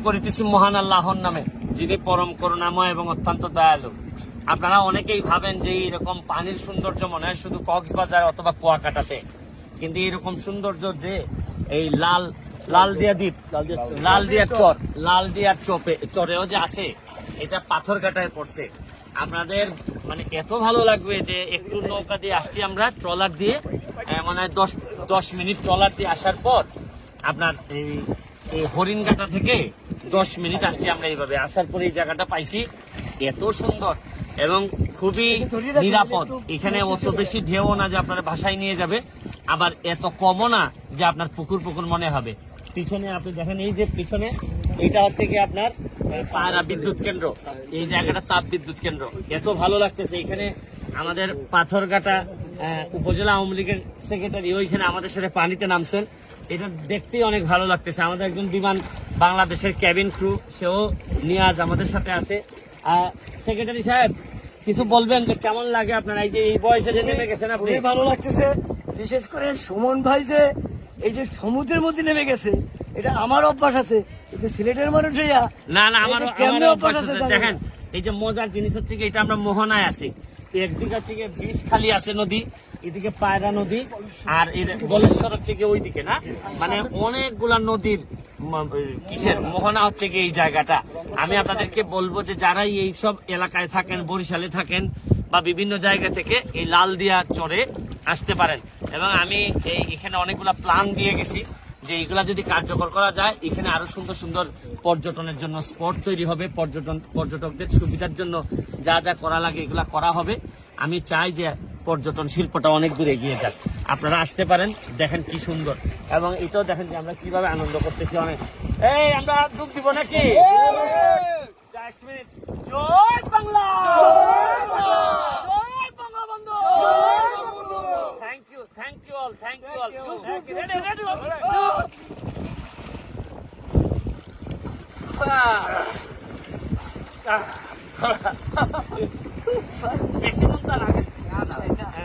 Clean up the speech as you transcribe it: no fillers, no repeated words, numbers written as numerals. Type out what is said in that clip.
করিতেছি মহান আল্লাহর নামে, যিনি পরম করুণাময় এবং অত্যন্ত দয়ালু। আপনারা অনেকেই ভাবেন যে এরকম পানির সৌন্দর্য মনে হয় শুধু কক্সবাজার অথবা কুয়াকাটাতে, কিন্তু এরকম সৌন্দর্য যে এই লালদিয়া দ্বীপ, লালদিয়ার চরেও যে আছে, এটা পাথরঘাটায় পড়ছে। আপনাদের মানে এত ভালো লাগবে যে একটু নৌকা দিয়ে আসছি আমরা, ট্রলার দিয়ে, মানে 10 মিনিট ট্রলার দিয়ে আসার পর আপনার এই হরিণঘাটা থেকে 10 মিনিট আসছি আমরা। এইভাবে আসার পর এই জায়গাটা পাইছি, এত সুন্দর এবং খুবই নিরাপদ। এখানে অত বেশি ঢেউ না যে আপনার ভাষায় নিয়ে যাবে, আবার এত কমও না যে আপনার পুকুর মনে হবে। পিছনে আপনি দেখেন, এই যে পিছনে এটা হচ্ছে কি আপনার পায়রা বিদ্যুৎ কেন্দ্র, এই জায়গাটা তাপ বিদ্যুৎ কেন্দ্র। এত ভালো লাগতেছে। এখানে আমাদের পাথরঘাটা উপজেলা আওয়ামী লীগের সেক্রেটারি ওইখানে আমাদের সাথে পানিতে নামছেন, এটা দেখতেই অনেক ভালো লাগতেছে। আমাদের একজন বিমান বাংলাদেশের ক্যাবিন ক্রু, সেও নিয়াজ আমাদের সাথে আছে। সেক্রেটারি সাহেব, কিছু বলবেন যে কেমন লাগে আপনার এই যে এই বয়সে যে নেমে গেছেন আপনি? ভালো লাগতেছে, বিশেষ করে সুমন ভাই যে এই যে সমুদ্রের মধ্যে নেমে গেছে, এটা আমার অভ্যাস আছে, কিন্তু সিলেটের মানুষ না আমার অভ্যাস আছে। দেখেন, এই যে মজার জিনিস হচ্ছে কি, এটা আমরা মোহনায় আছি, একদিকে হচ্ছে গিয়ে বিষখালী আছে নদী, এদিকে পায়রা নদী, আর বলেশ্বর হচ্ছে গিয়ে ওইদিকে, না মানে অনেকগুলা নদীর কিসের মোহনা হচ্ছে কি এই জায়গাটা। আমি আপনাদেরকে বলবো যে যারা এই সব এলাকায় থাকেন, বরিশালে থাকেন বা বিভিন্ন জায়গা থেকে এই লালদিয়া চরে আসতে পারেন। এবং আমি এখানে অনেকগুলা প্ল্যান দিয়ে গেছি যে এইগুলা যদি কার্যকর করা যায়, এখানে আরো সুন্দর সুন্দর পর্যটনের জন্য স্পট তৈরি হবে, পর্যটকদের সুবিধার জন্য যা যা করা লাগে এগুলা করা হবে। আমি চাই যে পর্যটন শিল্পটা অনেক দূর এগিয়ে যাক। আপনারা আসতে পারেন, দেখেন কি সুন্দর, এবং এটাও দেখেন যে আমরা কিভাবে আনন্দ করতেছি। অনেক আমরা ডুব দিব নাকি? জয় বাংলা, জয় বঙ্গবন্ধু। Thank you all. বেশি লাগে।